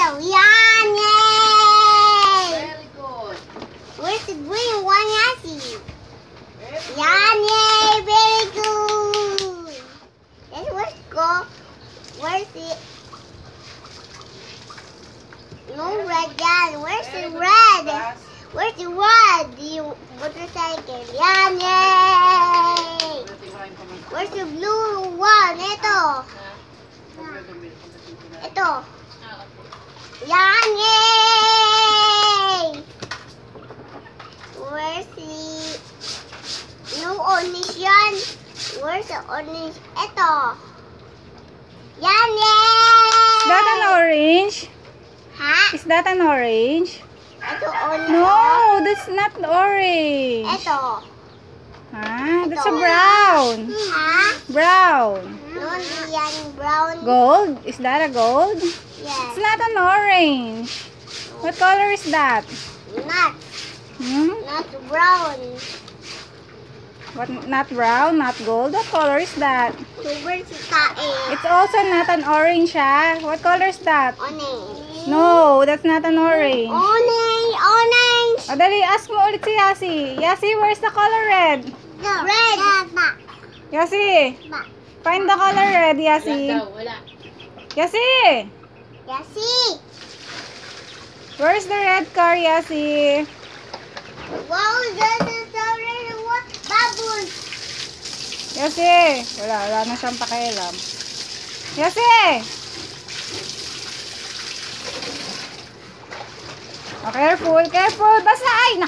Yan! Yay! Very good. Where's the green one, Yassi? Very good. Yan! Yay! Very good! Yes, let's go. Where's it? No red, yan. Where's the Very good, red? Lucas. Where's the red? The motorcycle. Yan! Yay! Where's the blue one? Ito. Ito. Yan! Yay! Where's the no orange yan? Where's the orange? Ito. Yan! Yay! Is that an orange? Ha? Is that an orange? Ito orange. No, that's not orange. Ito. Ah, that's a brown. Ha? Brown. No, hindi yan brown. Gold? Is that a gold? Yes. It's not an orange. What color is that? Not. Hmm? Not brown. What? Not brown, not gold. What color is that? Super si tae. It's also not an orange, ah. What color is that? Orange. No, that's not an orange. Orange. Orange. O, dali, ask mo ulit si Yasi. Yasi, where's the color red? Red. Yasi, find the color red, Yasi. Wala. Yasi, Yassi. where's the red car, Yasi? Wow, this is so red. What? Bubbles. Yasi, wala na siyang pakialam. Yasi! Oh, careful, basa! Ay,